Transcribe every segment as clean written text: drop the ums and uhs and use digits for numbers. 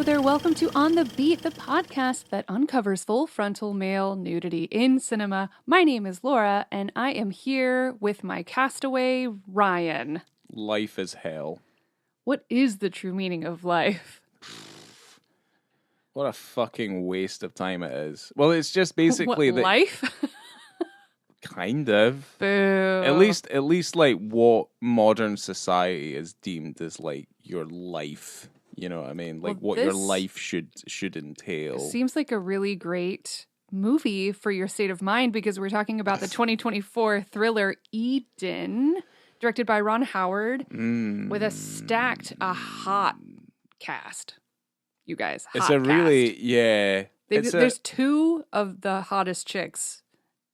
there, welcome to On the Beat, the podcast that uncovers full frontal male nudity in cinema. My name is Laura, and I am here with my castaway, Ryan. Life is hell. What is the true meaning of life? What a fucking waste of time it is. Well, it's just basically What, life? kind of. Boo. At least like what modern society is deemed as like your life. You know what I mean? Like Well, what your life should entail. Seems like a really great movie for your state of mind because we're talking about the 2024 thriller Eden, directed by Ron Howard, with a hot cast. You guys, hot It's a cast. really There's two of the hottest chicks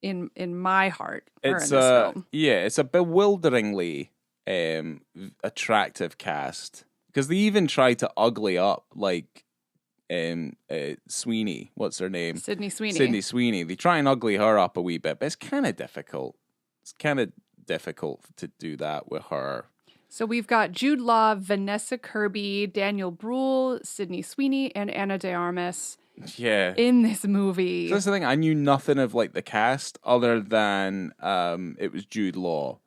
in my heart are in this film. It's a bewilderingly attractive cast. Because they even try to ugly up, like, Sweeney. What's her name? Sydney Sweeney. Sydney Sweeney. They try and ugly her up a wee bit, but it's kind of difficult. It's kind of difficult to do that with her. So we've got Jude Law, Vanessa Kirby, Daniel Bruhl, Sydney Sweeney, and Ana de Armas in this movie. So that's the thing. I knew nothing of, like, the cast other than it was Jude Law.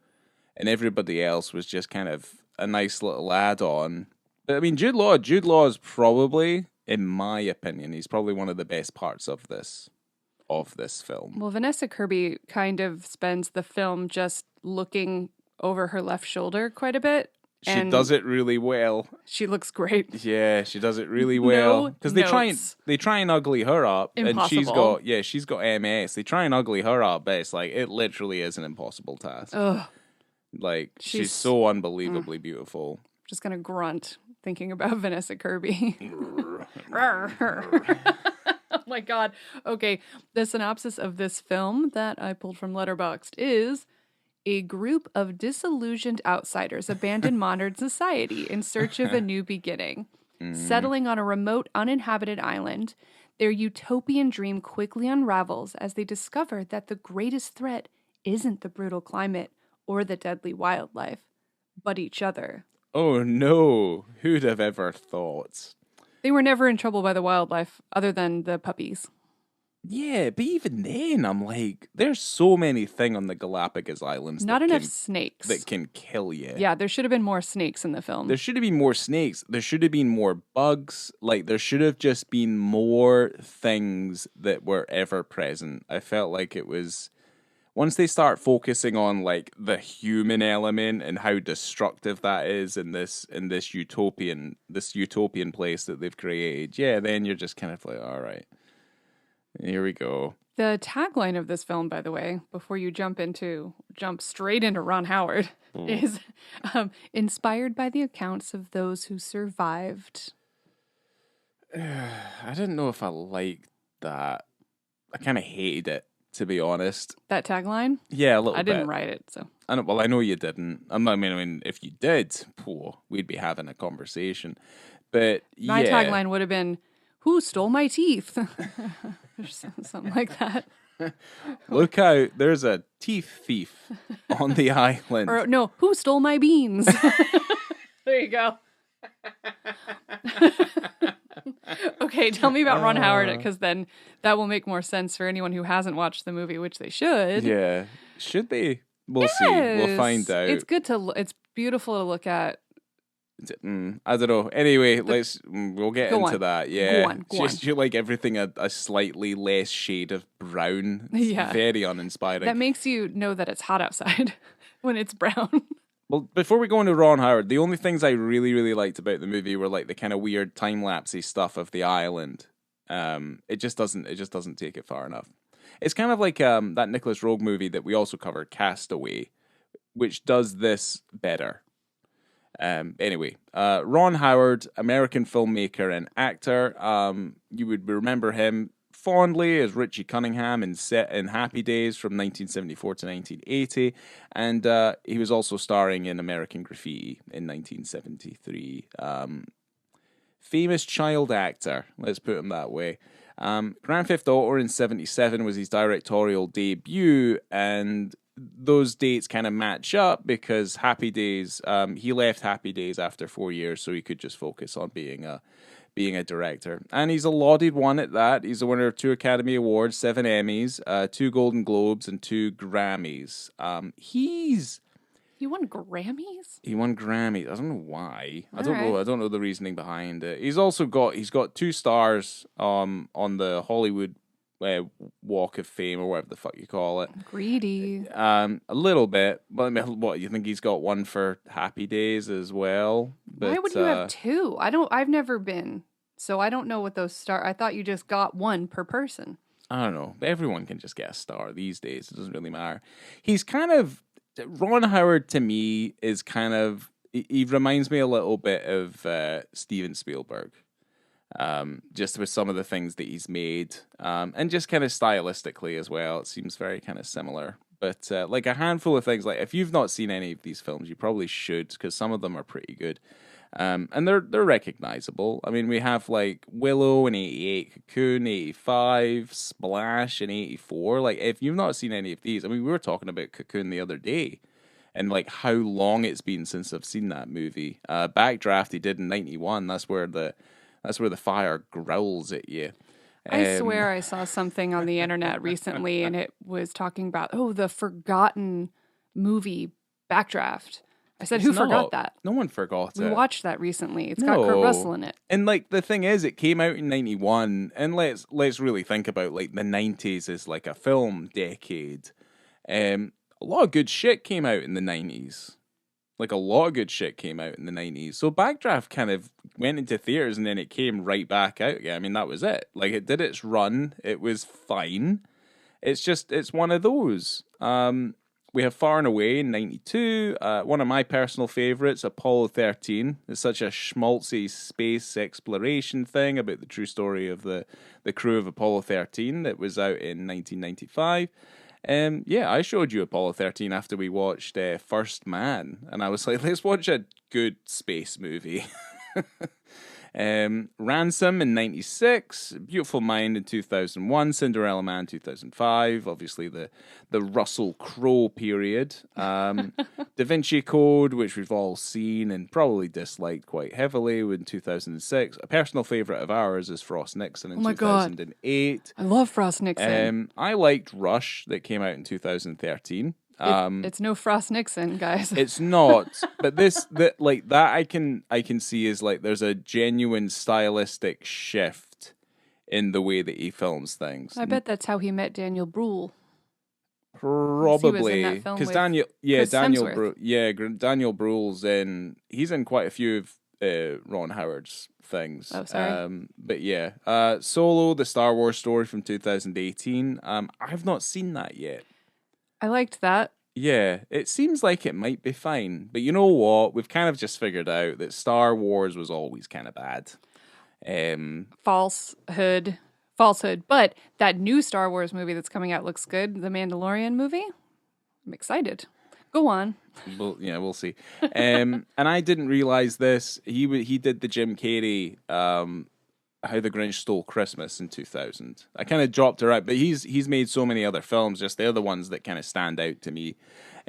And everybody else was just kind of a nice little add-on. But I mean, Jude Law is probably, in my opinion, he's probably one of the best parts of this film. Well, Vanessa Kirby kind of spends the film just looking over her left shoulder quite a bit. She does it really well. She looks great. Yeah, she does it really well. Because they try and ugly her up. Impossible. And she's got MS. They try and ugly her up, but it's like, it literally is an impossible task. Ugh. Like, she's so unbelievably beautiful. Just gonna grunt thinking about Vanessa Kirby. Oh my god. Okay, the synopsis of this film that I pulled from Letterboxd is: a group of disillusioned outsiders abandon modern society in search of a new beginning. Settling on a remote, uninhabited island, their utopian dream quickly unravels as they discover that the greatest threat isn't the brutal climate or the deadly wildlife, but each other. Oh no, who'd have ever thought? They were never in trouble by the wildlife, other than the puppies. Yeah, but even then, I'm like, there's so many things on the Galapagos Islands. Not enough snakes. That can kill you. Yeah, there should have been more snakes in the film. There should have been more snakes. There should have been more bugs. Like, there should have just been more things that were ever present. I felt like it was... Once they start focusing on like the human element and how destructive that is in this utopian place that they've created, then you're just kind of like, all right, here we go. The tagline of this film, by the way, before you jump straight into Ron Howard, is inspired by the accounts of those who survived. I didn't know if I liked that. I kind of hated it, to be honest. That tagline? Yeah, a little bit. I didn't write it, so. I know you didn't. I mean, if you did, we'd be having a conversation. But my tagline would have been, "Who stole my teeth?" Or something like that. Look out, there's a teeth thief on the island. Or no, who stole my beans? There you go. Okay, tell me about Ron Howard, because then that will make more sense for anyone who hasn't watched the movie, which they should. Yeah, should they? We'll see. We'll find out. It's beautiful to look at. I don't know. Anyway, we'll get into that. Yeah, Go on. You like everything a slightly less shade of brown. It's very uninspiring. That makes you know that it's hot outside when it's brown. Well, before we go into Ron Howard, the only things I really, really liked about the movie were like the kind of weird time-lapsey stuff of the island. It just doesn't take it far enough. It's kind of like that Nicholas Roeg movie that we also covered, Castaway, which does this better. Anyway, Ron Howard, American filmmaker and actor. You would remember him fondly as Richie Cunningham in Happy Days from 1974 to 1980, and he was also starring in American Graffiti in 1973. Famous child actor, let's put him that way. Grand Theft Auto in 77 was his directorial debut, and those dates kind of match up because Happy Days, he left Happy Days after 4 years so he could just focus on being a being a director. And he's a lauded one at that. He's a winner of 2 Academy Awards, 7 Emmys, 2 Golden Globes, and 2 Grammys. He won Grammys? He won Grammys. I don't know why. I All don't know the reasoning behind it. He's got 2 stars on the Hollywood Walk of Fame, or whatever the fuck you call it. Greedy. A little bit. But I mean, what, you think he's got one for Happy Days as well? But, why would you have 2? I've never been, so I don't know what those stars. I thought you just got 1 per person. I don't know. Everyone can just get a star these days. It doesn't really matter. He's kind of, Ron Howard to me is kind of, he reminds me a little bit of Steven Spielberg. Just with some of the things that he's made, and just kind of stylistically as well, it seems very kind of similar. But like a handful of things, like if you've not seen any of these films, you probably should, because some of them are pretty good, and they're recognizable. I mean, we have like Willow in '88, Cocoon '85, Splash in '84. Like if you've not seen any of these, I mean, we were talking about Cocoon the other day, and like how long it's been since I've seen that movie. Backdraft he did in '91. That's where the fire growls at you. I swear I saw something on the internet recently, and it was talking about, the forgotten movie Backdraft. I said, who forgot that? No one forgot it. We watched that recently. It's got Kurt Russell in it. And like the thing is, it came out in '91, and let's really think about like the '90s as like a film decade. A lot of good shit came out in the '90s. Like a lot of good shit came out in the '90s. So Backdraft kind of went into theaters and then it came right back out again. I mean, that was it. Like it did its run. It was fine. It's one of those. We have Far and Away in '92. One of my personal favorites, Apollo 13. It's such a schmaltzy space exploration thing about the true story of the crew of Apollo 13 that was out in 1995. I showed you Apollo 13 after we watched First Man, and I was like, let's watch a good space movie. Ransom in '96, Beautiful Mind in 2001, Cinderella Man 2005, obviously the Russell Crowe period. Da Vinci Code, which we've all seen and probably disliked quite heavily, in 2006. A personal favourite of ours is Frost Nixon in 2008. I love Frost Nixon. I liked Rush that came out in 2013. It's no Frost Nixon, guys. It's not, but that I can see is like there's a genuine stylistic shift in the way that he films things. I bet that's how he met Daniel Bruhl. Probably because Daniel Bruhl's he's in quite a few of Ron Howard's things. Oh, sorry. But yeah, Solo, the Star Wars story from 2018. I've not seen that yet. I liked that. Yeah, it seems like it might be fine. But you know what? We've kind of just figured out that Star Wars was always kind of bad. Falsehood. But that new Star Wars movie that's coming out looks good. The Mandalorian movie. I'm excited. Go on. We'll see. And I didn't realize this. He did the Jim Carrey How the Grinch Stole Christmas in 2000. I kind of dropped her out, but he's made so many other films. Just they're the ones that kind of stand out to me.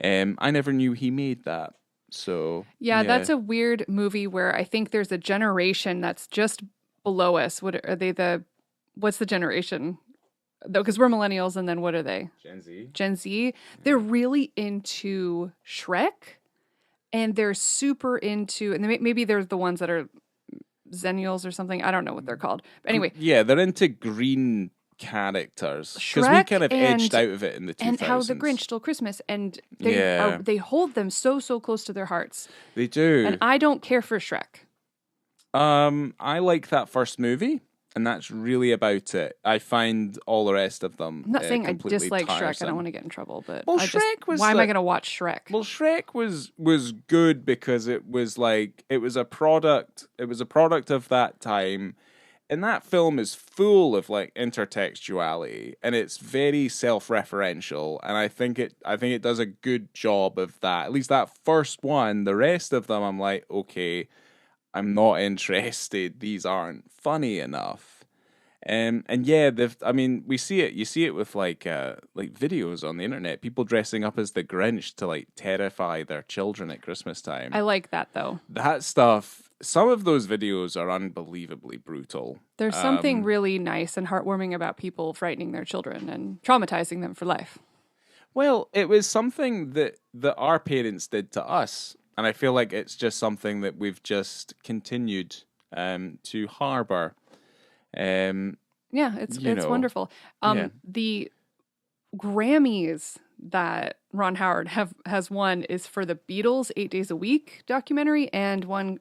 I never knew he made that. So yeah, that's a weird movie where I think there's a generation that's just below us. What are they? What's the generation? Though, because we're millennials, and then what are they? Gen Z. They're really into Shrek, and they're super into, and maybe they're the ones that are Zennials or something. I don't know what they're called. But anyway. Yeah, they're into green characters. Because we kind of edged out of it in the 2000s. And How the Grinch Stole Christmas. And they hold them so close to their hearts. They do. And I don't care for Shrek. I like that first movie. And that's really about it. I find all the rest of them I'm not saying I dislike tiresome. Shrek. I don't want to get in trouble, but Shrek was why am I going to watch Shrek? Well, Shrek was good because it was a product. It was a product of that time, and that film is full of like intertextuality, and it's very self-referential. And I think it does a good job of that. At least that first one. The rest of them, I'm like, okay, I'm not interested. These aren't funny enough. And yeah, we see it. You see it with like videos on the internet. People dressing up as the Grinch to like terrify their children at Christmas time. I like that though. That stuff some of those videos are unbelievably brutal. There's something really nice and heartwarming about people frightening their children and traumatizing them for life. Well, it was something that our parents did to us, and I feel like it's just something that we've just continued to harbor. Yeah, it's You know, wonderful. yeah. The Grammys that Ron Howard has won is for the Beatles' 8 Days a Week documentary and one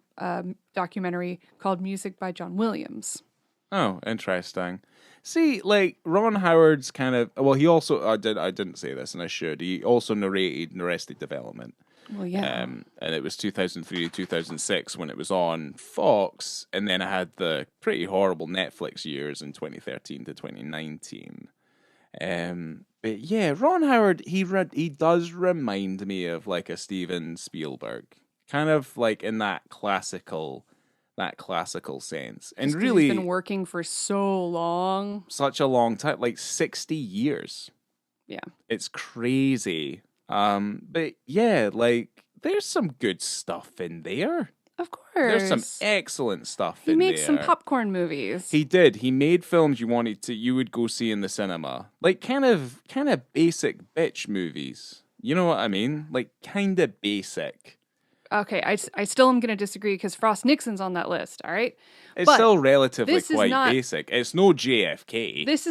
documentary called Music by John Williams. Oh, interesting. See, like Ron Howard's kind of he also I didn't say this and I should. He also narrated Arrested Development. Well, yeah. And it was 2003 to 2006 when it was on Fox, and then I had the pretty horrible Netflix years in 2013 to 2019. But yeah, Ron Howard, he does remind me of like a Steven Spielberg, kind of like in that classical sense, and Just 'cause really he's been working for so long. such a long time, like 60 years. Yeah. It's crazy. But yeah, like there's some good stuff in there. Of course. There's some excellent stuff He in there. makes some popcorn movies. He did. He made films you would go see in the cinema. Like kind of basic bitch movies. You know what I mean? Like kind of basic. Okay, I still am going to disagree because Frost Nixon's on that list, all right? It's But still relatively this is quite not- basic. It's no JFK. This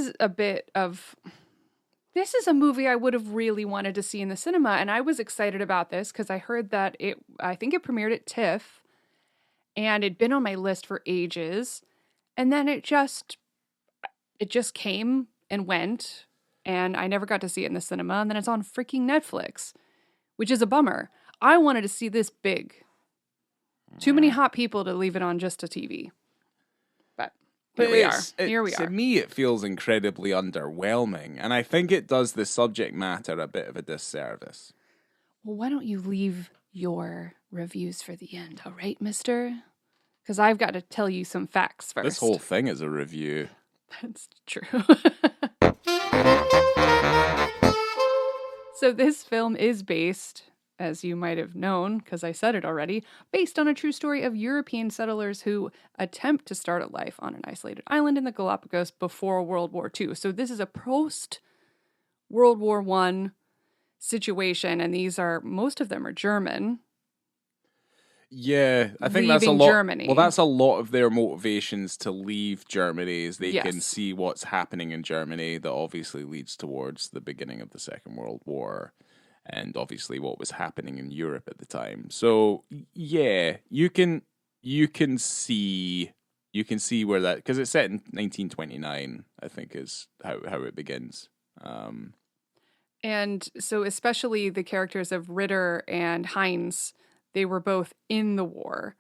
is a movie I would have really wanted to see in the cinema, and I was excited about this because I heard that I think it premiered at TIFF, and it'd been on my list for ages, and then it just came and went, and I never got to see it in the cinema, and then it's on freaking Netflix, which is a bummer. I wanted to see this big. Too many hot people to leave it on just a TV. But here we are. Here we are. To me, it feels incredibly underwhelming, and I think it does the subject matter a bit of a disservice. Well, why don't you leave your reviews for the end, all right, mister? Because I've got to tell you some facts first. This whole thing is a review. That's true. So this film is based, as you might have known, because I said it already, based on a true story of European settlers who attempt to start a life on an isolated island in the Galapagos before World War II. So this is a post-World War I situation, and most of them are German. Yeah, I think that's a Leaving lot. Germany. Well, that's a lot of their motivations to leave Germany is they can Yes. see what's happening in Germany that obviously leads towards the beginning of the Second World War. And obviously what was happening in Europe at the time. So yeah, you can see where that, because it's set in 1929, I think is how it begins. And so especially the characters of Ritter and Heinz, they were both in the war.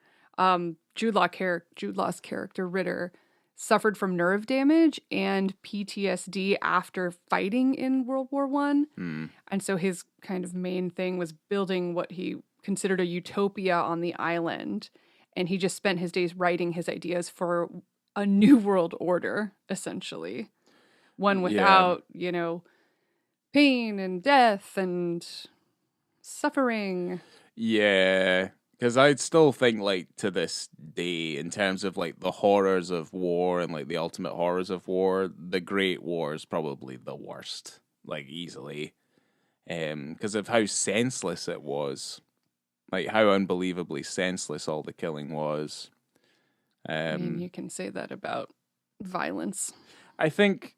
Jude Law's character, Ritter, suffered from nerve damage and PTSD after fighting in World War I. And so his kind of main thing was building what he considered a utopia on the island. And he just spent his days writing his ideas for a new world order, essentially. One without, pain and death and suffering. Yeah, because I'd still think, like, to this day, in terms of, like, the horrors of war and, like, the ultimate horrors of war, the Great War is probably the worst, like, easily. Because of how senseless it was. Like, how unbelievably senseless all the killing was. I mean, you can say that about violence. I think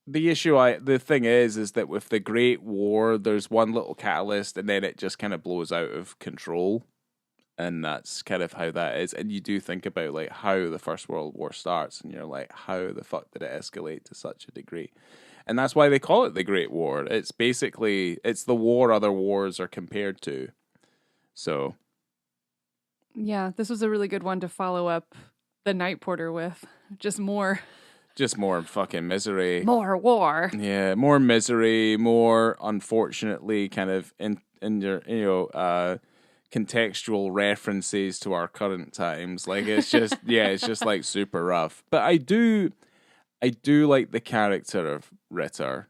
the thing is that with the Great War, there's one little catalyst and then it just kind of blows out of control. And that's kind of how that is. And you do think about like how the First World War starts and you're like, how the fuck did it escalate to such a degree? And that's why they call it the Great War. It's basically, it's the war other wars are compared to. So. Yeah, this was a really good one to follow up The Night Porter with. Just more fucking misery. More war. Yeah, more misery, more unfortunately kind of in your contextual references to our current times. Like it's just it's just like super rough. But I do like the character of Ritter.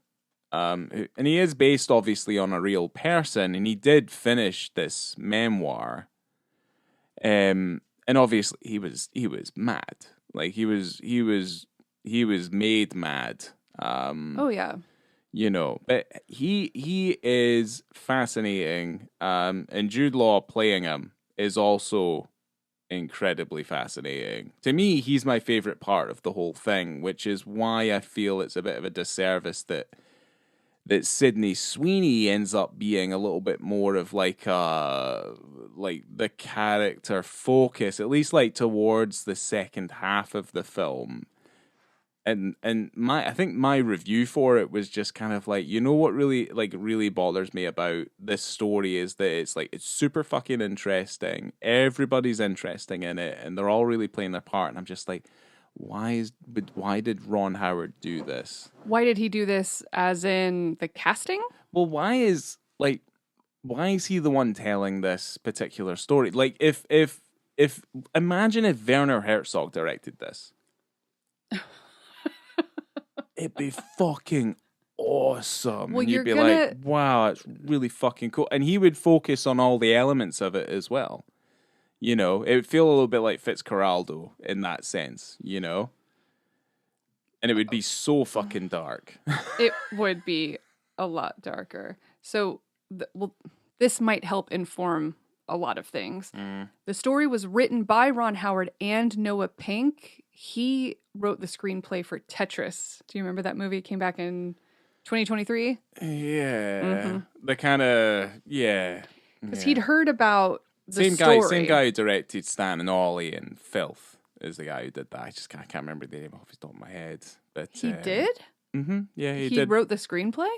And he is based obviously on a real person, and he did finish this memoir. And And obviously he was mad. Like he was made mad. Oh yeah. You know, but he is fascinating. And Jude Law playing him is also incredibly fascinating. To me, he's my favorite part of the whole thing, which is why I feel it's a bit of a disservice that Sydney Sweeney ends up being a little bit more of like the character focus, at least like towards the second half of the film. And I think my review for it was just kind of like, you know what really bothers me about this story is that it's super fucking interesting. Everybody's interesting in it and they're all really playing their part, and I'm just like, why did Ron Howard do this? Why did he do this as in the casting? Well, why is he the one telling this particular story? Like if imagine if Werner Herzog directed this. It'd be fucking awesome. Well, and you'd be like, wow, it's really fucking cool. And he would focus on all the elements of it as well. You know, it would feel a little bit like Fitzcarraldo in that sense, you know? And it would be so fucking dark. It would be a lot darker. So, this might help inform a lot of things. The story was written by Ron Howard and Noah Pink. He wrote the screenplay for Tetris. Do you remember that movie? It came back in 2023. Yeah. The kind of, yeah. Because he'd heard about the story. story. Same guy who directed Stan and Ollie and Filth is the guy who did that. I can't remember the name off the top of my head. But he did? Mm-hmm. Yeah, he did. He wrote the screenplay?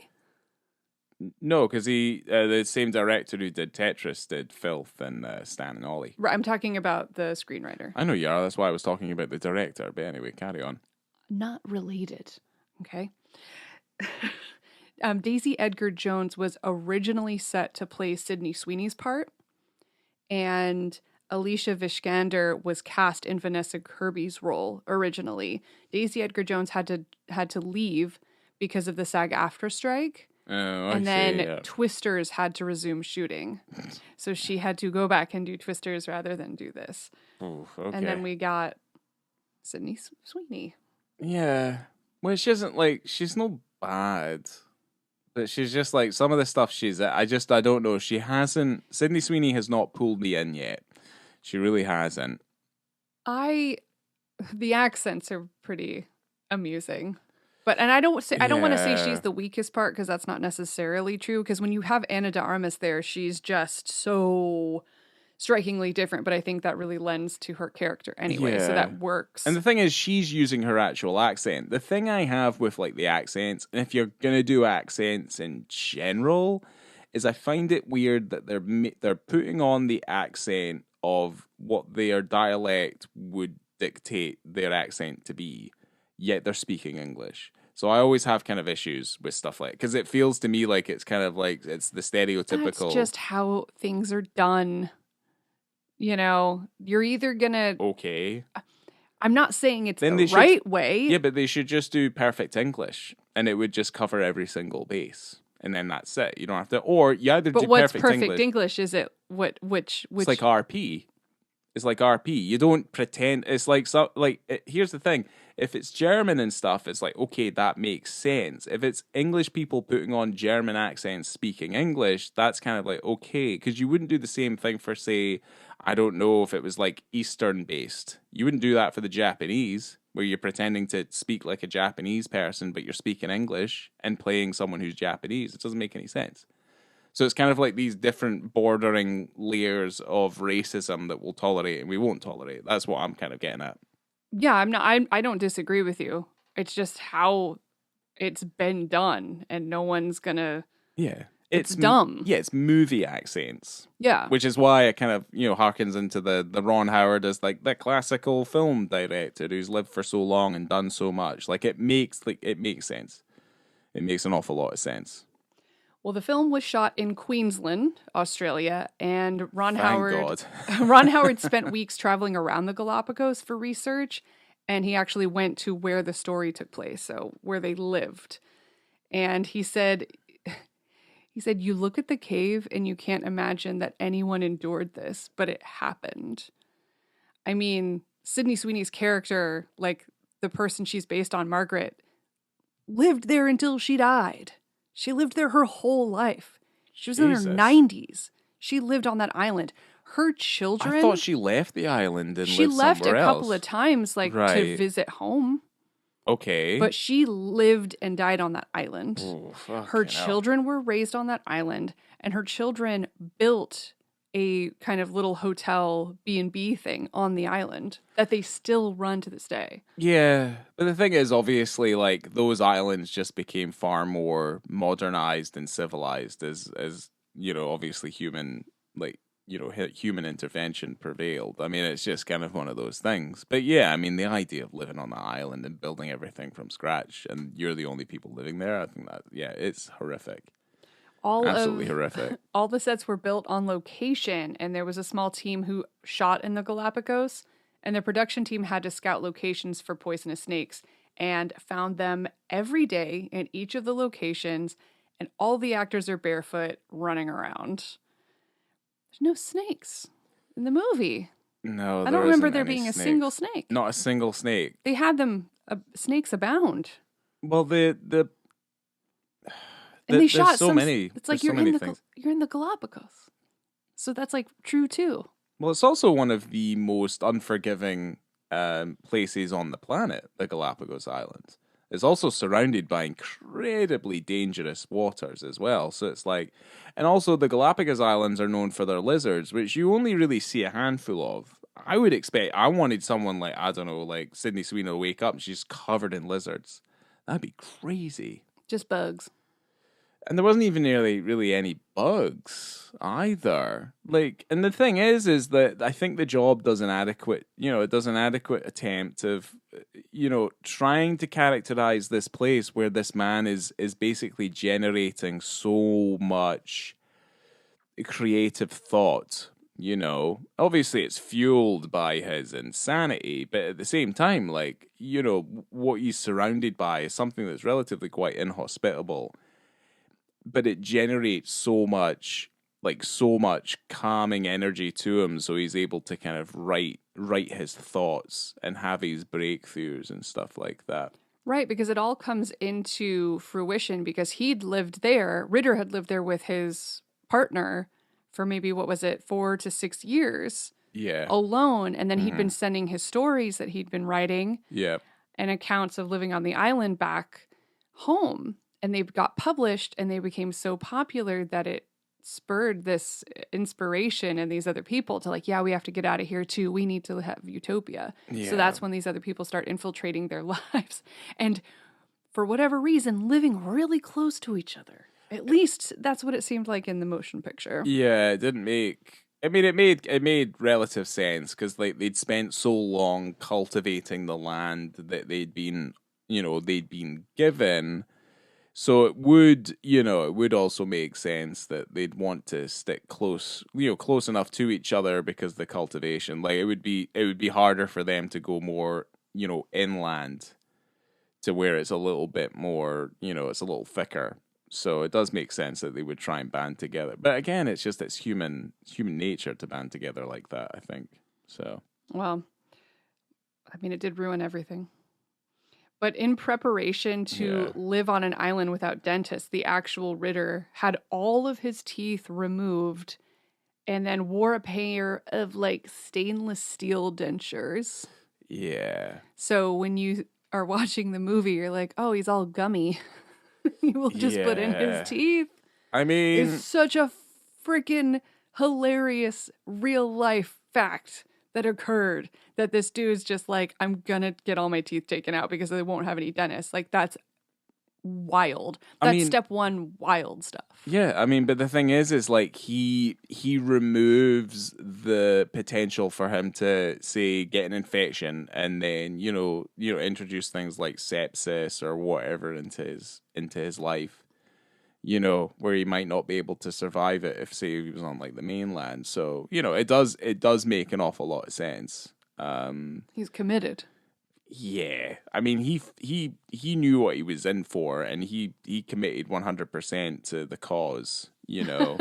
No, because the same director who did Tetris did Filth and Stan and Ollie. Right, I'm talking about the screenwriter. I know you are. That's why I was talking about the director. But anyway, carry on. Not related. Okay. Daisy Edgar Jones was originally set to play Sydney Sweeney's part, and Alicia Vikander was cast in Vanessa Kirby's role originally. Daisy Edgar Jones had to leave because of the SAG-AFTRA strike. Oh, and then Twisters had to resume shooting. So she had to go back and do Twisters rather than do this. Ooh, okay. And then we got Sydney Sweeney. Yeah. Well, she's no bad. But she's just like, some of the stuff I don't know. Sydney Sweeney has not pulled me in yet. She really hasn't. The accents are pretty amusing. And I don't want to say she's the weakest part, because that's not necessarily true. Because when you have Ana de Armas there, she's just so strikingly different. But I think that really lends to her character anyway, so that works. And the thing is, she's using her actual accent. The thing I have with like the accents, and if you're gonna do accents in general, is I find it weird that they're putting on the accent of what their dialect would dictate their accent to be, yet they're speaking English. So I always have kind of issues with stuff like, because it feels to me like it's kind of like it's the stereotypical. That's just how things are done. You know, you're either gonna. Okay. I'm not saying it's the right way. Yeah, but they should just do perfect English, and it would just cover every single base, and then that's it. You don't have to, or you either do perfect English. But what's perfect English? Is it which? It's like RP. It's like RP. You don't pretend. It's like here's the thing. If it's German and stuff, it's like, okay, that makes sense. If it's English people putting on German accents speaking English, that's kind of like, okay, because you wouldn't do the same thing for, say, I don't know, if it was like Eastern based. You wouldn't do that for the Japanese, where you're pretending to speak like a Japanese person, but you're speaking English and playing someone who's Japanese. It doesn't make any sense. So it's kind of like these different bordering layers of racism that we'll tolerate and we won't tolerate. That's what I'm kind of getting at. Yeah, I don't disagree with you. It's just how it's been done, and no one's gonna. Yeah, it's dumb. Yeah, it's movie accents. Yeah, which is why it kind of harkens into the Ron Howard as like the classical film director who's lived for so long and done so much. Like it makes sense. It makes an awful lot of sense. Well, the film was shot in Queensland, Australia, and Ron Howard spent weeks traveling around the Galapagos for research, and he actually went to where the story took place, so where they lived. And he said, you look at the cave and you can't imagine that anyone endured this, but it happened. I mean, Sydney Sweeney's character, like the person she's based on, Margaret, lived there until she died. She lived there her whole life. She was in her 90s. She lived on that island. Her children... I thought she left the island and lived somewhere else. She left a couple of times, like, to visit home. Okay. But she lived and died on that island. Oh, her children were raised on that island, and her children built a kind of little hotel B&B thing on the island that they still run to this day. Yeah. But the thing is, obviously, like, those islands just became far more modernized and civilized as you know, obviously human, like, you know, human intervention prevailed. I mean, it's just kind of one of those things. But yeah, I mean, the idea of living on the island and building everything from scratch and you're the only people living there, I think that, yeah, it's horrific. Absolutely horrific. All the sets were built on location, and there was a small team who shot in the Galapagos, and the production team had to scout locations for poisonous snakes and found them every day in each of the locations, and all the actors are barefoot running around. There's no snakes in the movie. No, I don't remember there being a single snake. Not a single snake. They had them, snakes abound. Well, and they shot so many. It's like you're in the Galapagos, so that's like true too. Well, it's also one of the most unforgiving places on the planet, the Galapagos Islands. It's also surrounded by incredibly dangerous waters as well. So it's like, and also the Galapagos Islands are known for their lizards, which you only really see a handful of. I wanted someone like, I don't know, like Sydney Sweeney to wake up and she's covered in lizards. That'd be crazy. Just bugs. And there wasn't even really any bugs either. Like, and the thing is that I think the job does an adequate attempt of, you know, trying to characterize this place where this man is basically generating so much creative thought. You know, obviously it's fueled by his insanity, but at the same time, like, you know, what he's surrounded by is something that's relatively quite inhospitable. But it generates so much calming energy to him, so he's able to kind of write his thoughts and have his breakthroughs and stuff like that. Right, because it all comes into fruition because Ritter had lived there with his partner for maybe, 4 to 6 years? Yeah. Alone, and then he'd been sending his stories that he'd been writing. Yeah. And accounts of living on the island back home. And they got published and they became so popular that it spurred this inspiration in these other people to like, yeah, we have to get out of here too. We need to have utopia. Yeah. So that's when these other people start infiltrating their lives. And for whatever reason, living really close to each other. At least that's what it seemed like in the motion picture. Yeah, it didn't make... I mean, it made relative sense because like they'd spent so long cultivating the land that they'd been given. So it would also make sense that they'd want to stick close enough to each other because the cultivation, like it would be harder for them to go more, you know, inland to where it's a little bit more, you know, it's a little thicker. So it does make sense that they would try and band together. But again, it's human nature to band together like that, I think. So. Well, I mean, it did ruin everything. But in preparation to live on an island without dentists, the actual Ritter had all of his teeth removed and then wore a pair of like stainless steel dentures. Yeah. So when you are watching the movie, you're like, oh, he's all gummy. He will just put in his teeth. I mean... It's such a freaking hilarious real life fact that occurred that this dude's just like, I'm gonna get all my teeth taken out because they won't have any dentists. Like, that's wild. That's step one wild stuff. Yeah, I mean, but the thing is like he removes the potential for him to say get an infection and then you know introduce things like sepsis or whatever into his life. You know, where he might not be able to survive it if, say, he was on like the mainland. So, you know, it does make an awful lot of sense. He's committed. Yeah, I mean, he knew what he was in for, and he committed 100% to the cause. You know,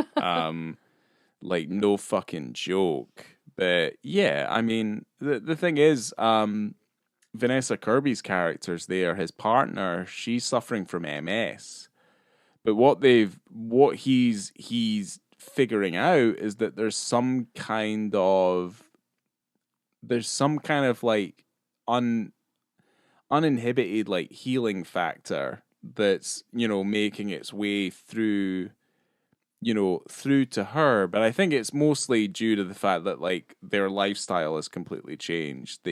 Like, no fucking joke. But yeah, I mean, the thing is, Vanessa Kirby's character's there, his partner, she's suffering from MS. But what he's figuring out is that there's some kind of like uninhibited like healing factor that's, making its way through to her. But I think it's mostly due to the fact that like their lifestyle has completely changed.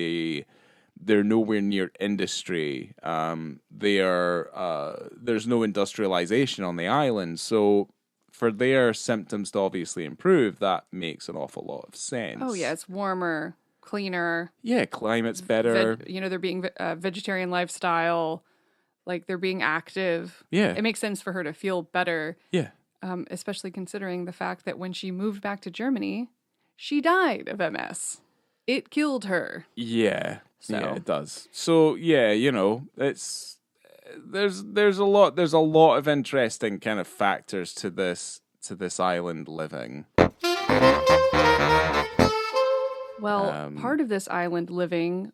They're nowhere near industry. There's no industrialization on the island, so for their symptoms to obviously improve, that makes an awful lot of sense. Oh yeah, it's warmer, cleaner. Yeah, climate's better. They're being vegetarian lifestyle, like they're being active. Yeah, it makes sense for her to feel better. Yeah, especially considering the fact that when she moved back to Germany, she died of MS. It killed her. Yeah. So. Yeah, it does. So yeah, it's there's a lot of interesting kind of factors to this island living. Well, part of this island living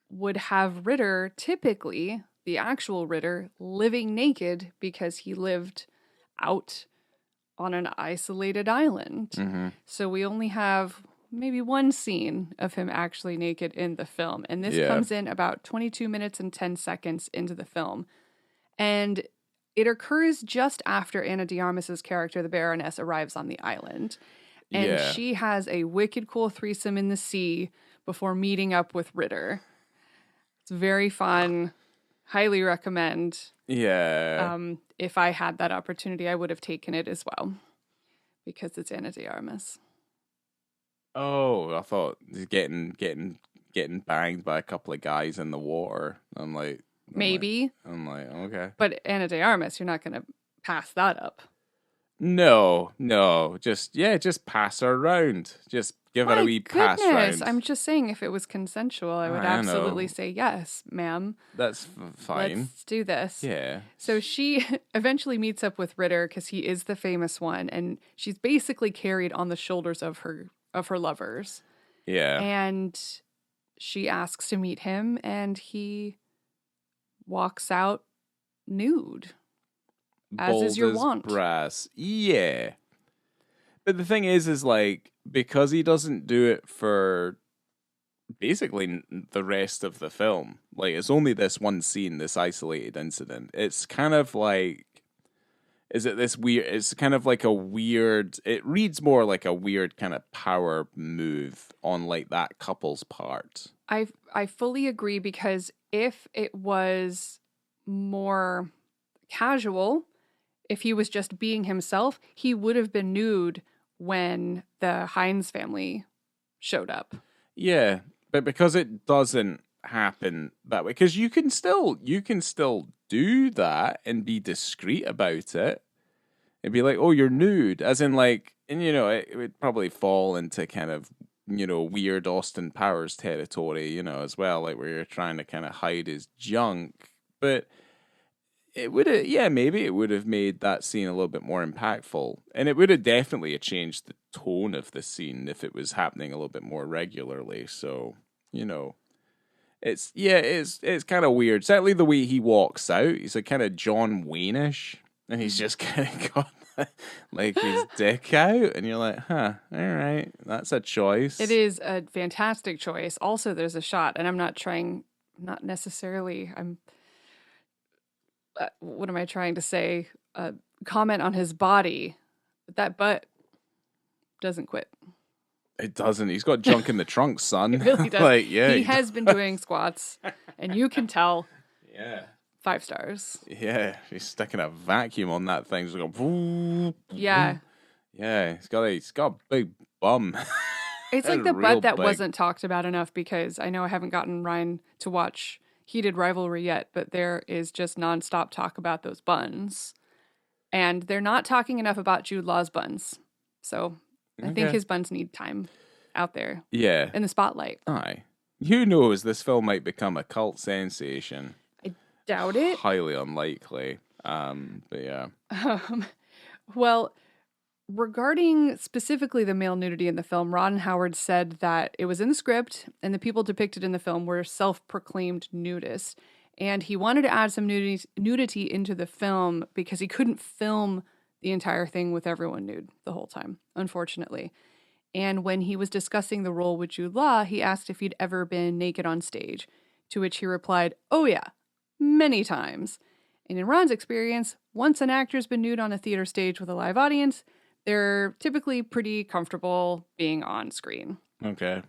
would have Ritter, typically the actual Ritter, living naked because he lived out on an isolated island. Mm-hmm. So we only have maybe one scene of him actually naked in the film. And this comes in about 22 minutes and 10 seconds into the film. And it occurs just after Ana de Armas's character, the Baroness, arrives on the island. And she has a wicked cool threesome in the sea before meeting up with Ritter. It's very fun. Highly recommend. Yeah. If I had that opportunity, I would have taken it as well. Because it's Ana de Armas. Oh, I thought he's getting banged by a couple of guys in the water. I'm like, okay. But Ana de Armas, you're not going to pass that up. No, just pass her around. Just give her a wee pass round. I'm just saying, if it was consensual, I would absolutely say yes, ma'am. That's fine. Let's do this. Yeah. So she eventually meets up with Ritter because he is the famous one, and she's basically carried on the shoulders of her lovers. Yeah. And she asks to meet him, and he walks out nude. As is your wont. Brass. Yeah. But the thing is like, because he doesn't do it for basically the rest of the film, like it's only this one scene, this isolated incident, it's kind of like, it's kind of like a weird, it reads more like a weird kind of power move on like that couple's part. I fully agree, because if it was more casual, if he was just being himself, he would have been nude when the Hines family showed up. Yeah, but because it doesn't happen that way, because you can still do that and be discreet about it. It'd be like, oh, you're nude, as in like, and it would probably fall into kind of, weird Austin Powers territory, as well, like where you're trying to kind of hide his junk. But it would have, maybe it would have made that scene a little bit more impactful. And it would have definitely changed the tone of the scene if it was happening a little bit more regularly. So, it's kind of weird. Certainly the way he walks out, he's a kind of John Wayne-ish, and he's just kind of got like his dick out, and you're like, huh, all right, that's a choice. It is a fantastic choice. Also, there's a shot, and I'm what am I trying to say? Comment on his body, but that butt doesn't quit. It doesn't. He's got junk in the trunk, son. It really does. Like, yeah, he has been doing squats, and you can tell. Yeah. 5 stars. Yeah, he's sticking a vacuum on that thing. It's going. Yeah. Yeah, he's got a big bum. It's like the butt that wasn't talked about enough, because I know I haven't gotten Ryan to watch Heated Rivalry yet, but there is just nonstop talk about those buns. And they're not talking enough about Jude Law's buns. So I think his buns need time out there. Yeah. In the spotlight. Aye. Who knows? This film might become a cult sensation. I doubt it. Highly unlikely. But yeah. Well, regarding specifically the male nudity in the film, Ron Howard said that it was in the script and the people depicted in the film were self-proclaimed nudists. And he wanted to add some nudity into the film because he couldn't film the entire thing with everyone nude the whole time, unfortunately. And when he was discussing the role with Jude Law, he asked if he'd ever been naked on stage, to which he replied, "Oh yeah, many times." And in Ron's experience, once an actor's been nude on a theater stage with a live audience, they're typically pretty comfortable being on screen. Okay.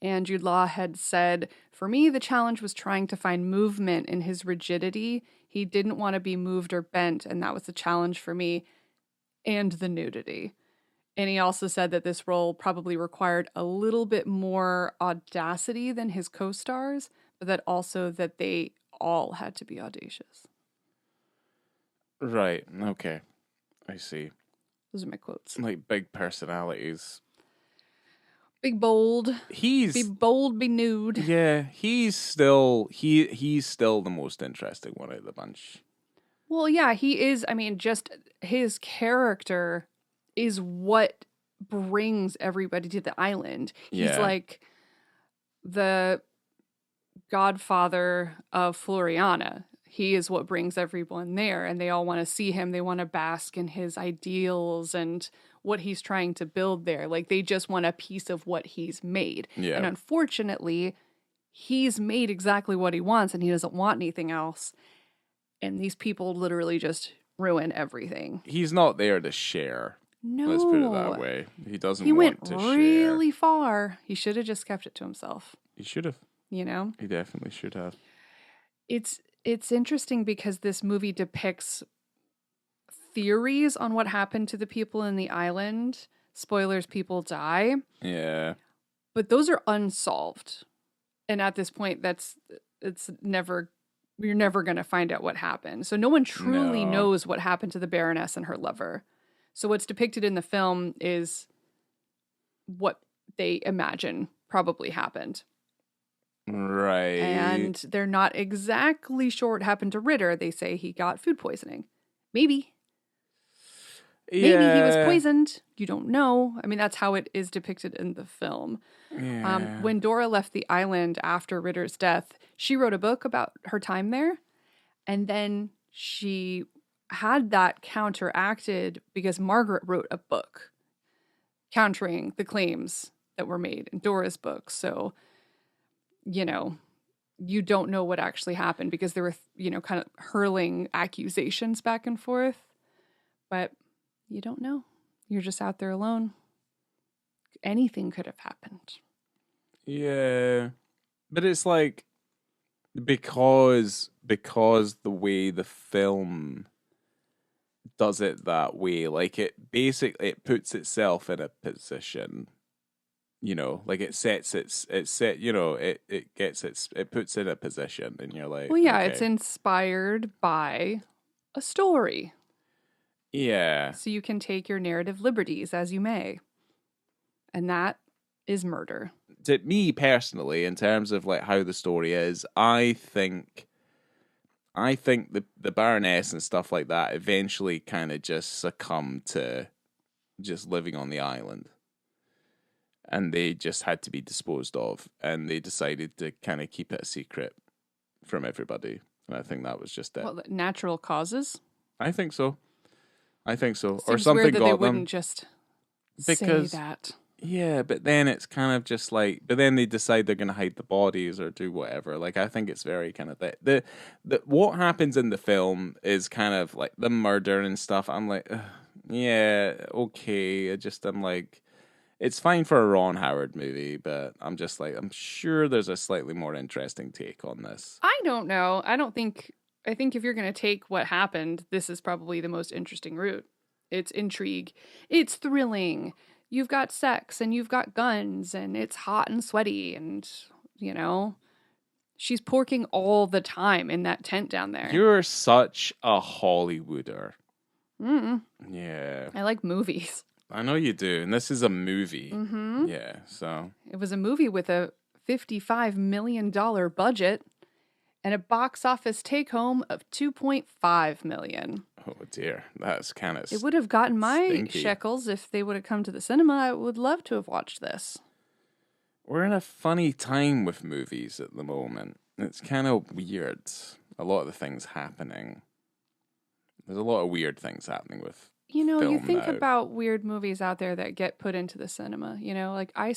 And Jude Law had said, "For me, the challenge was trying to find movement in his rigidity. He didn't want to be moved or bent, and that was the challenge for me, and the nudity." And he also said that this role probably required a little bit more audacity than his co-stars, but that also that they all had to be audacious. Right. Okay. I see. Those are my quotes. Like big personalities. Big bold. He's Be bold, be nude. Yeah, he's still the most interesting one out of the bunch. Well, yeah, he is. I mean, just his character is what brings everybody to the island. He's Yeah. like the godfather of Floriana. He is what brings everyone there, and they all want to see him. They want to bask in his ideals and what he's trying to build there. Like, they just want a piece of what he's made. Yeah. And unfortunately, he's made exactly what he wants, and he doesn't want anything else. And these people literally just ruin everything. He's not there to share. No. Let's put it that way. He doesn't He want went to share. really far. He should have just kept it to himself, He should have. you know? He definitely should have. It's interesting because this movie depicts theories on what happened to the people in the island. Spoilers, people die. Yeah. But those are unsolved. And at this point, you're never going to find out what happened. So no one truly No. knows what happened to the Baroness and her lover. So what's depicted in the film is what they imagine probably happened. Right. And they're not exactly sure what happened to Ritter. They say he got food poisoning. Maybe. Maybe he was poisoned. You don't know. I mean, that's how it is depicted in the film. Yeah. When Dora left the island after Ritter's death, she wrote a book about her time there. And then she had that counteracted because Margaret wrote a book countering the claims that were made in Dora's book. So, you know, you don't know what actually happened because there were, kind of hurling accusations back and forth. But you don't know. You're just out there alone. Anything could have happened. Yeah. But it's like because the way the film does it that way, like it puts itself in a position, like it puts in a position and you're like, Well, yeah, okay. It's inspired by a story. Yeah. So you can take your narrative liberties as you may. And that is murder. To me personally, in terms of like how the story is, I think the Baroness and stuff like that eventually kind of just succumbed to just living on the island. And they just had to be disposed of. And they decided to kind of keep it a secret from everybody. And I think that was just it. Well, natural causes? I think so. Seems Or something weird that got they them. wouldn't just say that. Yeah, but then it's kind of just like, but then they decide they're going to hide the bodies or do whatever. Like, I think it's very kind of the what happens in the film is kind of like the murder and stuff. I'm like, yeah, okay. I'm like, it's fine for a Ron Howard movie, but I'm just like, I'm sure there's a slightly more interesting take on this. I don't know. I think if you're going to take what happened, this is probably the most interesting route. It's intrigue. It's thrilling. You've got sex and you've got guns and it's hot and sweaty and, she's porking all the time in that tent down there. You're such a Hollywooder. Mm. Yeah. I like movies. I know you do. And this is a movie. Mm-hmm. Yeah. So It was a movie with a $55 million budget. and a box office take home of $2.5 million. Oh dear, that's kind of It would have gotten my stinky. shekels if they would have come to the cinema. I would love to have watched this. We're in a funny time with movies at the moment. It's kind of weird. A lot of the things happening. There's a lot of weird things happening with You know, you film think now. about weird movies out there that get put into the cinema. You know, like I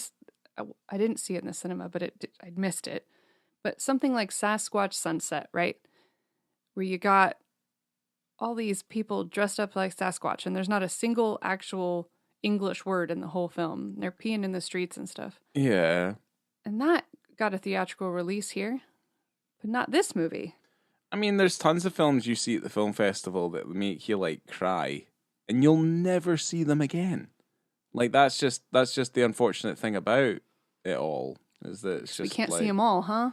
didn't see it in the cinema, but I missed it. But something like Sasquatch Sunset, right? Where you got all these people dressed up like Sasquatch, and there's not a single actual English word in the whole film. They're peeing in the streets and stuff. Yeah. And that got a theatrical release here, but not this movie. I mean, there's tons of films you see at the film festival that make you like cry, and you'll never see them again. Like that's just the unfortunate thing about it all is that it's just We can't like, see them all, huh?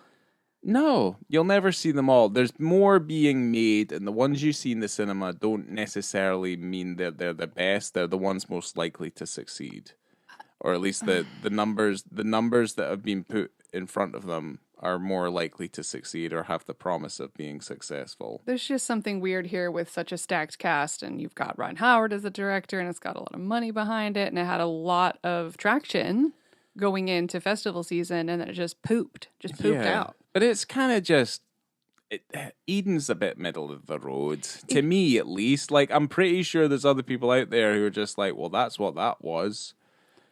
No, you'll never see them all. There's more being made, and the ones you see in the cinema don't necessarily mean that they're the best. They're the ones most likely to succeed, or at least the numbers that have been put in front of them are more likely to succeed or have the promise of being successful. There's just something weird here with such a stacked cast, and you've got Ron Howard as the director, and it's got a lot of money behind it, and it had a lot of traction going into festival season, and then it just pooped out. But it's kind of just Eden's a bit middle of the road to me, at least. Like I'm pretty sure there's other people out there who are just like, well, that's what that was.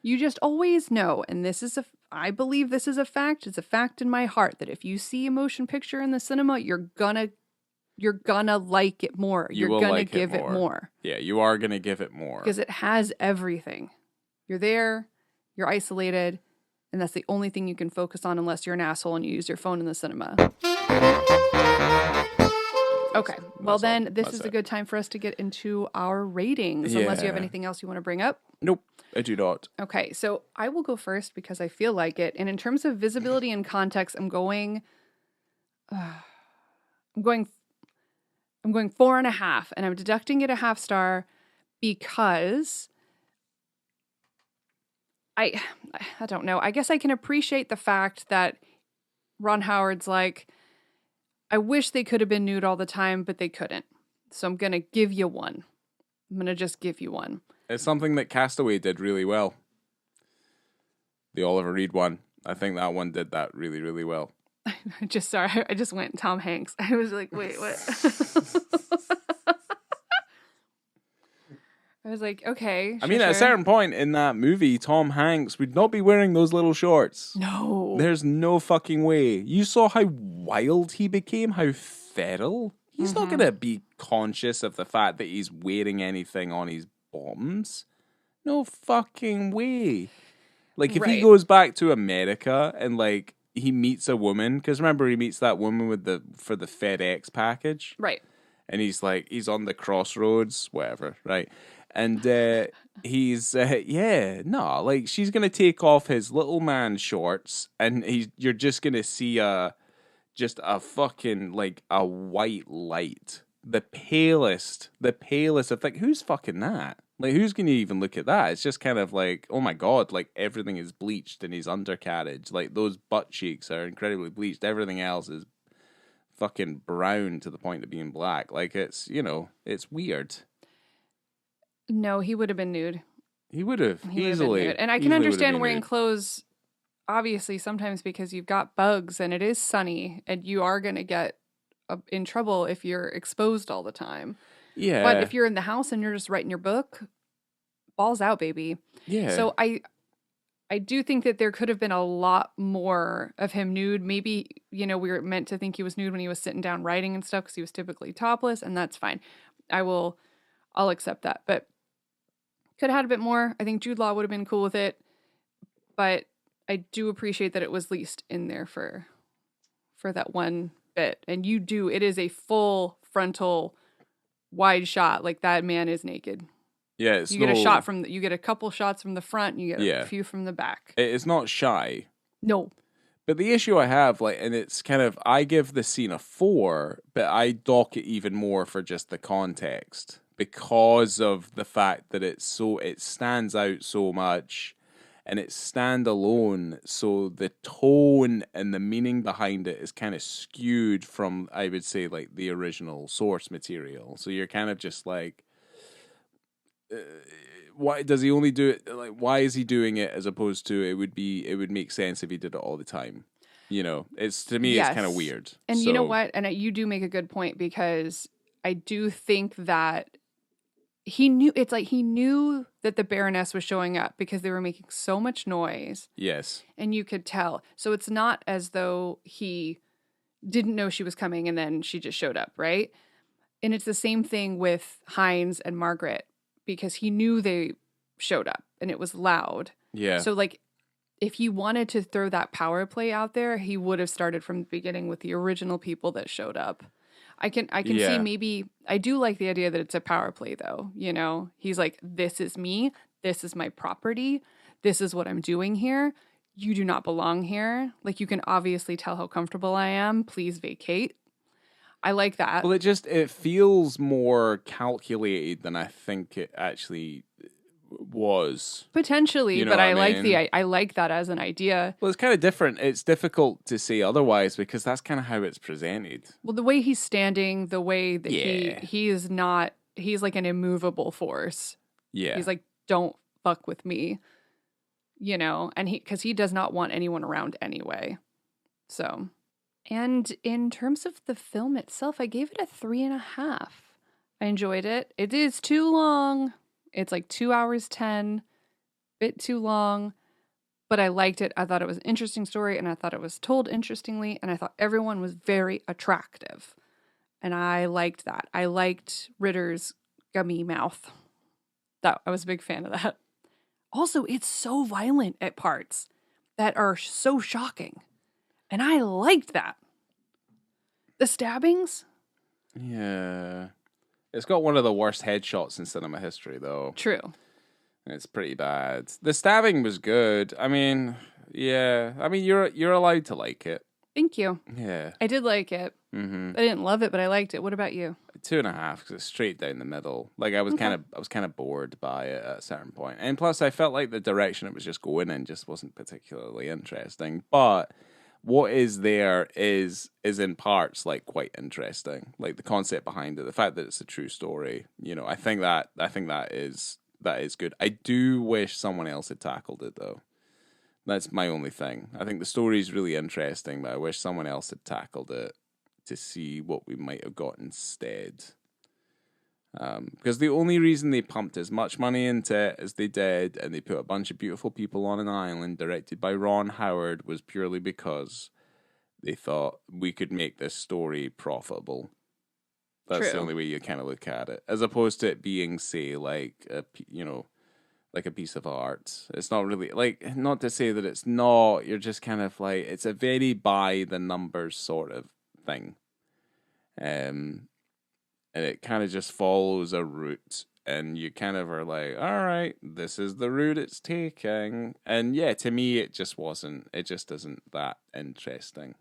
You just always know, and I believe this is a fact. It's a fact in my heart that if you see a motion picture in the cinema, you're gonna like it more. You're gonna give it more. Yeah, you are gonna give it more because it has everything. You're there, you're isolated, and that's the only thing you can focus on unless you're an asshole and you use your phone in the cinema. Okay, well then, this is a good time for us to get into our ratings, unless you have anything else you want to bring up. Nope, I do not. Okay, so I will go first because I feel like it. And in terms of visibility and context, I'm going 4.5, and I'm deducting it a half star because I don't know. I guess I can appreciate the fact that Ron Howard's like, I wish they could have been nude all the time, but they couldn't. So I'm going to give you one. I'm going to just give you one. It's something that Castaway did really well. The Oliver Reed one. I think that one did that really, really well. I just went Tom Hanks. I was like, wait, what? I was like, okay. I mean, at a certain point in that movie, Tom Hanks would not be wearing those little shorts. No. There's no fucking way. You saw how wild he became, how feral. He's not going to be conscious of the fact that he's wearing anything on his bottoms. No fucking way. Like, if he goes back to America and, like, he meets a woman, because remember, he meets that woman for the FedEx package. Right. And he's like, he's on the crossroads, whatever, right? And she's going to take off his little man shorts, and you're just going to see just a fucking, like, a white light. The palest of, like, who's fucking that? Like, who's going to even look at that? It's just kind of like, oh my God, like, everything is bleached in his undercarriage. Like, those butt cheeks are incredibly bleached. Everything else is fucking brown to the point of being black. Like, it's, it's weird. No, he would have been nude. He would have easily. And I can understand wearing clothes, obviously, sometimes because you've got bugs and it is sunny and you are going to get in trouble if you're exposed all the time. Yeah. But if you're in the house and you're just writing your book, balls out, baby. Yeah. So I do think that there could have been a lot more of him nude. Maybe, we were meant to think he was nude when he was sitting down writing and stuff because he was typically topless, and that's fine. I'll accept that. But could have had a bit more. I think Jude Law would have been cool with it. But I do appreciate that it was least in there for that one bit. And it is a full frontal wide shot. Like, that man is naked. Yeah, you get a couple shots from the front, and you get a few from the back. It's not shy. No. But the issue I have, like, and it's kind of, I give the scene a 4, but I dock it even more for just the context because of the fact that it stands out so much, and it's standalone, so the tone and the meaning behind it is kind of skewed from, I would say, like the original source material. So you're kind of just like, why does he only do it? Like, why is he doing it as opposed to it would make sense if he did it all the time? You know, it's to me, it's kind of weird. And you know what? And you do make a good point, because I do think that he knew that the Baroness was showing up because they were making so much noise. Yes. And you could tell. So it's not as though he didn't know she was coming and then she just showed up, right? And it's the same thing with Hines and Margaret, because he knew they showed up and it was loud. Yeah. So like, if he wanted to throw that power play out there, he would have started from the beginning with the original people that showed up. I can see, maybe, I do like the idea that it's a power play though. You know, he's like, this is me. This is my property. This is what I'm doing here. You do not belong here. Like, you can obviously tell how comfortable I am. Please vacate. I like that. Well, it feels more calculated than I think it actually was. Potentially, but I like that as an idea. Well, it's kind of different. It's difficult to say otherwise because that's kind of how it's presented. Well, the way he's standing, the way that he is not, he's like an immovable force. Yeah. He's like, don't fuck with me, you know, and because he does not want anyone around anyway. So, and in terms of the film itself, I gave it a 3.5. I enjoyed it. It is too long. It's like 2 hours 10, bit too long, but I liked it. I thought it was an interesting story, and I thought it was told interestingly, and I thought everyone was very attractive, and I liked that. I liked Ritter's gummy mouth. I was a big fan of that. Also, it's so violent at parts that are so shocking, and I liked that. The stabbings? Yeah. It's got one of the worst headshots in cinema history, though. True. It's pretty bad. The stabbing was good. I mean, yeah. I mean, you're allowed to like it. Thank you. Yeah. I did like it. Mm-hmm. I didn't love it, but I liked it. What about you? 2.5, because it's straight down the middle. Like, I was kind of bored by it at a certain point. And plus, I felt like the direction it was just going in just wasn't particularly interesting. But what is there is in parts like quite interesting, like the concept behind it, the fact that it's a true story. You know, I think that is good. I do wish someone else had tackled it though. That's my only thing. I think the story is really interesting, but I wish someone else had tackled it to see what we might have got instead. Because the only reason they pumped as much money into it as they did, and they put a bunch of beautiful people on an island directed by Ron Howard, was purely because they thought we could make this story profitable. That's the only way you kind of look at it, as opposed to it being, say, like like a piece of art. It's not really like, not to say that it's not. You're just kind of like, it's a very by the numbers sort of thing. And it kind of just follows a route, and you kind of are like, all right, this is the route it's taking. And yeah, to me, it just isn't that interesting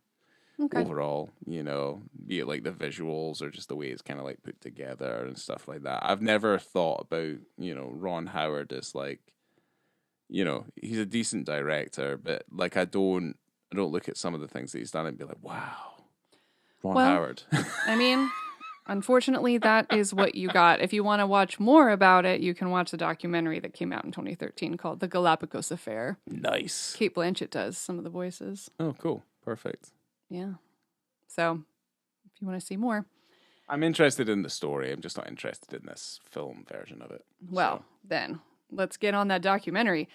overall, you know, be it like the visuals or just the way it's kind of like put together and stuff like that. I've never thought about, you know, Ron Howard as like, you know, he's a decent director, but like I don't look at some of the things that he's done and be like, wow, Ron Howard. I mean, unfortunately, that is what you got. If you want to watch more about it, you can watch the documentary that came out in 2013 called The Galapagos Affair. Nice. Cate Blanchett does some of the voices. Oh, cool. Perfect. Yeah. So, if you want to see more. I'm interested in the story. I'm just not interested in this film version of it. Well, then, let's get on that documentary.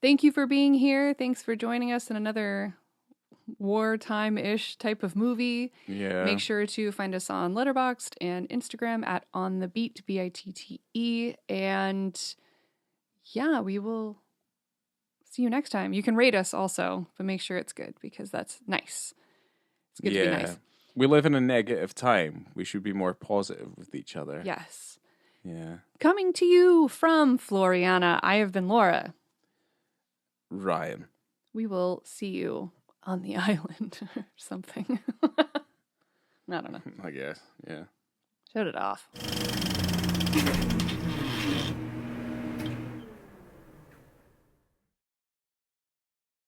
Thank you for being here. Thanks for joining us in another wartime-ish type of movie. Yeah. Make sure to find us on Letterboxd and Instagram at On The Beat, BiTTE. And yeah, we will see you next time. You can rate us also, but make sure it's good because that's nice. It's good to be nice. We live in a negative time. We should be more positive with each other. Yes. Yeah. Coming to you from Floriana, I have been Laura. Ryan. We will see you on the island or something. I don't know. I guess, yeah. Shut it off.